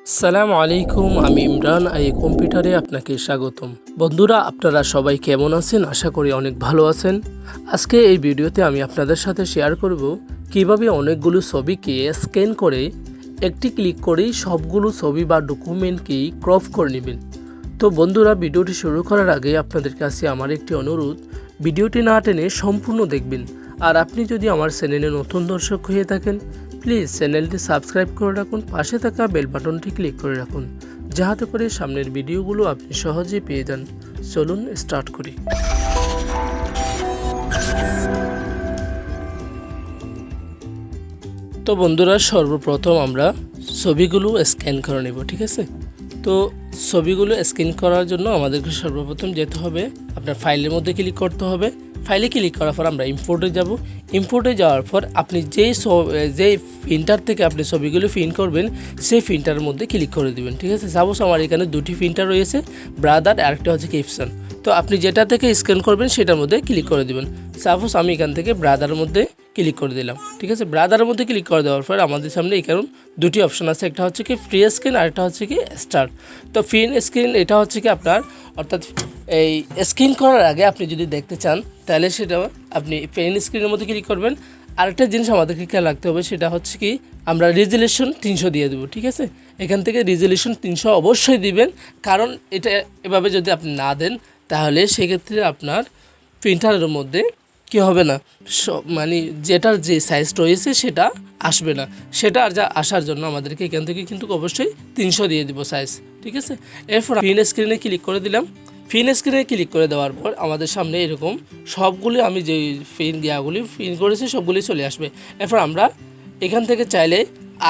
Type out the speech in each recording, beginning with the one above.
আসসালামু আলাইকুম, আমি ইমরান। এই কম্পিউটারে আপনাকে স্বাগতম। বন্ধুরা, আপনারা সবাই কেমন আছেন? আশা করি অনেক ভালো আছেন। আজকে এই ভিডিওতে আমি আপনাদের সাথে শেয়ার করব কিভাবে অনেকগুলো ছবিকে স্ক্যান করে একটি ক্লিক করেই সবগুলো ছবি বা ডকুমেন্টকেই ক্রপ করে নেবেন। তো বন্ধুরা, ভিডিওটি শুরু করার আগে আপনাদের কাছে আমার একটি অনুরোধ, ভিডিওটি না টেনে সম্পূর্ণ দেখবেন। আর আপনি যদি আমার চ্যানেলে নতুন দর্শক হয়ে থাকেন, প্লিজ চ্যানেলটি সাবস্ক্রাইব করে রাখুন, পাশে থাকা বেল বাটনটি ক্লিক করে রাখুন, যাতে করে সামনের ভিডিওগুলো আপনি সহজেই পেয়ে যান। চলুন স্টার্ট করি। তো বন্ধুরা, সর্বপ্রথম আমরা ছবিগুলো স্ক্যান করে নেব, ঠিক আছে? তো ছবিগুলো স্ক্যান করার জন্য আমাদেরকে সর্বপ্রথম যেতে হবে, আপনার ফাইলের মধ্যে ক্লিক করতে হবে। ফাইলে ক্লিক করার পর আমরা ইম্পোর্টে যাব। ইম্পোর্টে যাওয়ার পর আপনি যেই প্রিন্টার থেকে আপনি ছবিগুলো প্রিন্ট করবেন সেই প্রিন্টারের মধ্যে ক্লিক করে দেবেন, ঠিক আছে? সাপোজ আমার এখানে দুটি প্রিন্টার রয়েছে, ব্রাদার আর একটা হচ্ছে কিপসন। তো আপনি যেটা থেকে স্ক্যান করবেন সেটার মধ্যে ক্লিক করে দেবেন। সাপোজ আমি এখান থেকে ব্রাদারের মধ্যে ক্লিক করে দিলাম, ঠিক আছে? ব্রাদারের মধ্যে ক্লিক করে দেওয়ার পর আমাদের সামনে এখানে দুটি অপশন আছে, একটা হচ্ছে কি ফ্রি স্ক্রিন আর একটা হচ্ছে কি স্টার্ট। তো ফ্রি স্ক্রিন এটা হচ্ছে কি আপনার, অর্থাৎ এই স্ক্রিন করার আগে আপনি যদি দেখতে চান তাহলে সেটা আপনি ফ্রি স্ক্রিনের মধ্যে ক্লিক করবেন। আরেকটা জিনিস আমাদেরকে খেয়াল রাখতে হবে, সেটা হচ্ছে কি আমরা রেজুলেশন 300 দিয়ে দেবো, ঠিক আছে? এখান থেকে রেজুলেশন 300 অবশ্যই দিবেন, কারণ এটা এভাবে যদি আপনি না দেন তাহলে সেক্ষেত্রে আপনার প্রিন্টারের মধ্যে কি হবে না, মানে যেটার যে সাইজ রয়েছে সেটা আসবে না। সেটা আর যা আসার জন্য আমাদেরকে এখান থেকে কিন্তু অবশ্যই 300 দিয়ে দিব সাইজ, ঠিক আছে? এরপর ফিন স্ক্রিনে ক্লিক করে দিলাম। ফিন স্ক্রিনে ক্লিক করে দেওয়ার পর আমাদের সামনে এরকম সবগুলি আমি যে ফিন করেছি সবগুলি চলে আসবে। এরপর আমরা এখান থেকে চাইলে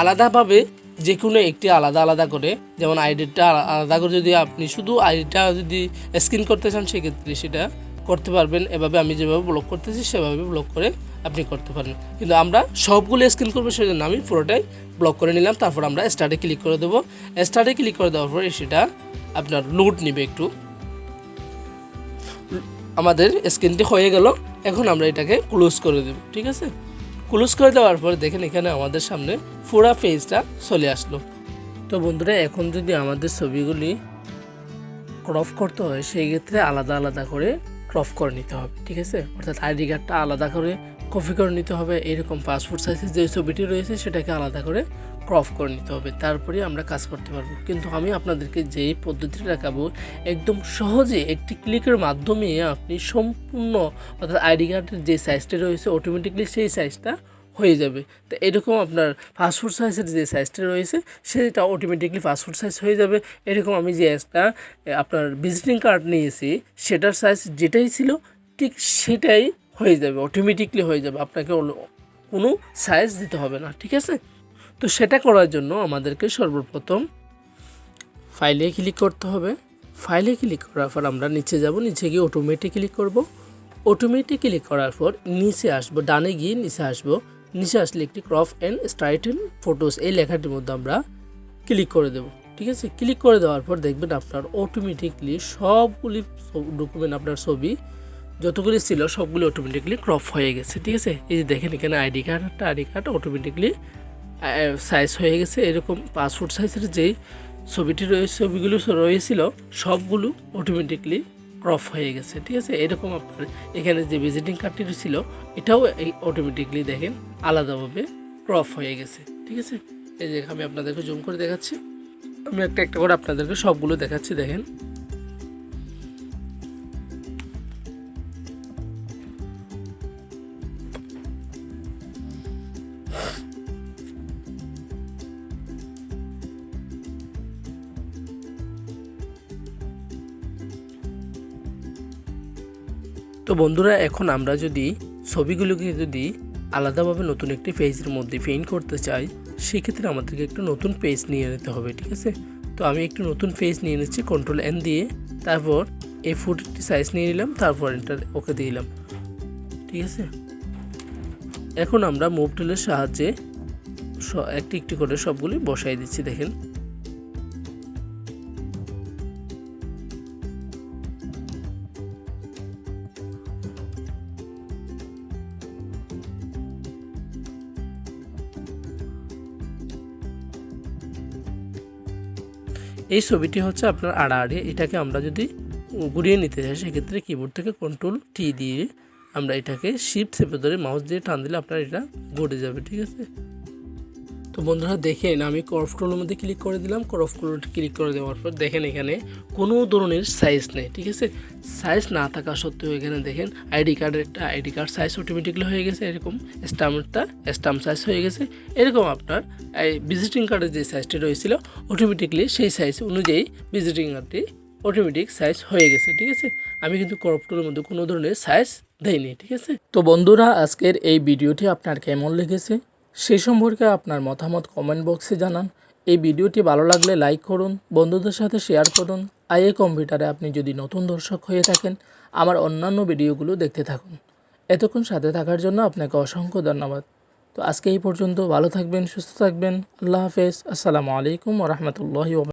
আলাদাভাবে যে কোনো একটি আলাদা করে, যেমন আইডিটা আলাদা করে যদি আপনি শুধু আইডিটা যদি স্ক্রিন করতে চান সেক্ষেত্রে সেটা করতে পারবেন। এভাবে আমি যেভাবে ব্লক করতেছি সেভাবে ব্লক করে আপনি করতে পারেন, কিন্তু আমরা সবগুলো স্ক্রিন করবো সেজন্য আমি পুরোটাই ব্লক করে নিলাম। তারপর আমরা স্টার্টে ক্লিক করে দেবো। স্টার্টে ক্লিক করে দেওয়ার পরে সেটা আপনার লোড নেবে একটু। আমাদের স্ক্রিনটি হয়ে গেল। এখন আমরা এটাকে ক্লোজ করে দেব, ঠিক আছে? ক্লোজ করে দেওয়ার পর দেখেন এখানে আমাদের সামনে পুরো পেজটা চলে আসলো। তো বন্ধুরা, এখন যদি আমাদের ছবিগুলি ক্রপ করতে হয় সেই ক্ষেত্রে আলাদা করে ক্রপ করে নিতে হবে, ঠিক আছে? অর্থাৎ আইডি কার্ডটা আলাদা করে কপি করে নিতে হবে। এরকম পাসপোর্ট সাইজের যে ছবিটি রয়েছে সেটাকে আলাদা করে ক্রপ করে নিতে হবে, তারপরে আমরা কাজ করতে পারবো। কিন্তু আমি আপনাদেরকে যেই পদ্ধতিটা দেখাবো একদম সহজে একটি ক্লিকের মাধ্যমে আপনি সম্পূর্ণ, অর্থাৎ আইডি কার্ডের যে সাইজটা রয়েছে অটোমেটিকলি সেই সাইজটা হয়ে যাবে। তো এরকম আপনার পাসপোর্ট সাইজের যে সাইজটা রয়েছে সেটা অটোমেটিকলি পাসপোর্ট সাইজ হয়ে যাবে। এরকম আমি যে একটা আপনার ভিজিটিং কার্ড নিয়েছি সেটার সাইজ যেটাই ছিল ঠিক সেটাই হয়ে যাবে, অটোমেটিকলি হয়ে যাবে, আপনাকে কোনো সাইজ দিতে হবে না, ঠিক আছে? তো সেটা করার জন্য আমাদেরকে সর্বপ্রথম ফাইলে ক্লিক করতে হবে। ফাইলে ক্লিক করার পর আমরা নিচে যাব, নিচে গিয়ে অটোমেটিক ক্লিক করব। অটোমেটিক ক্লিক করার পর নিচে আসবো, ডানে গিয়ে নিচে আসবো। নিচে আসলে একটি ক্রপ অ্যান্ড স্ট্রাইটেন ফটোস এই লেখাটির মধ্যে আমরা ক্লিক করে দেব, ঠিক আছে? ক্লিক করে দেওয়ার পর দেখবেন আপনার অটোমেটিকলি সবগুলি ডকুমেন্ট, আপনার ছবি যতগুলি ছিল সবগুলি অটোমেটিকলি ক্রপ হয়ে গেছে, ঠিক আছে? এই যে দেখেন এখানে আইডি কার্ড অটোমেটিকলি সাইজ হয়ে গেছে। এরকম পাসপোর্ট সাইজের যেই ছবিগুলো রয়েছিল সবগুলো অটোমেটিকলি ক্রপ হয়ে গেছে, ঠিক আছে? এরকম আপনার এখানে যে ভিজিটিং কার্ডটি ছিল এটাও এই অটোমেটিকলি দেখেন আলাদাভাবে ক্রপ হয়ে গেছে, ঠিক আছে? এই যে আমি আপনাদেরকে জুম করে দেখাচ্ছি, আমি একটা করে আপনাদেরকে সবগুলো দেখাচ্ছি, দেখেন। তো বন্ধুরা, এখন আমরা যদি ছবিগুলোকে আলাদাভাবে নতুন একটি পেজের মধ্যে প্রিন্ট করতে চাই সেক্ষেত্রে আমাদেরকে একটু নতুন পেজ নিয়ে নিতে হবে, ঠিক আছে? তো আমি একটু নতুন পেজ নিয়ে নিচ্ছি কন্ট্রোল এন দিয়ে, তারপর এই ফুটটি সাইজ নিয়ে নিলাম, তারপর এন্টার ওকে দিলাম, ঠিক আছে? এখন আমরা মুভ টুলের সাহায্যে একটি করে সবগুলি বসাই দিচ্ছি, দেখেন। এই ছবিটি হচ্ছে আপনার আড়াআড়ি, এটাকে আমরা যদি ঘুরিয়ে নিতে চাই সেক্ষেত্রে কিবোর্ড থেকে কন্ট্রোল টি দিয়ে আমরা এটাকে শিফট চেপে ধরে মাউস দিয়ে টান দিলে আপনার এটা ঘুরে যাবে, ঠিক আছে। তো বন্ধুরা দেখেন আমি ক্রপ টুলের মধ্যে ক্লিক করে দিলাম, ক্রপ টুল ক্লিক করে দেওয়ার পর দেখেন এখানে কোনো ধরনের সাইজ নেই, ঠিক আছে। সাইজ না থাকা সত্ত্বেও এখানে দেখেন আইডি কার্ড সাইজ অটোমেটিকলি হয়ে গেছে, এরকম স্টাম্প সাইজ হয়ে গেছে, এরকম আপনার এই ভিজিটিং কার্ডের যে সাইজটি রয়েছিল অটোমেটিকলি সেই সাইজ অনুযায়ী ভিজিটিং কার্ডটি অটোমেটিক সাইজ হয়ে গেছে, ঠিক আছে। আমি কিন্তু ক্রপ টুলের মধ্যে কোনো ধরনের সাইজ দেইনি, ঠিক আছে। তো বন্ধুরা আজকের এই ভিডিওটি আপনার কেমন লেগেছে সেই সম্পর্কে আপনার মতামত কমেন্ট বক্সে জানান। এই ভিডিওটি ভালো লাগলে লাইক করুন, বন্ধুদের সাথে শেয়ার করুন। আইএ কম্পিউটারে আপনি যদি নতুন দর্শক হয়ে থাকেন আমার অন্যান্য ভিডিওগুলো দেখতে থাকুন। এতক্ষণ সাথে থাকার জন্য আপনাকে অসংখ্য ধন্যবাদ। তো আজকে এই পর্যন্ত, ভালো থাকবেন, সুস্থ থাকবেন, আল্লাহ হাফেজ, আসসালামু আলাইকুম ওয়া রাহমাতুল্লাহি ওয়া বারাকাতুহু।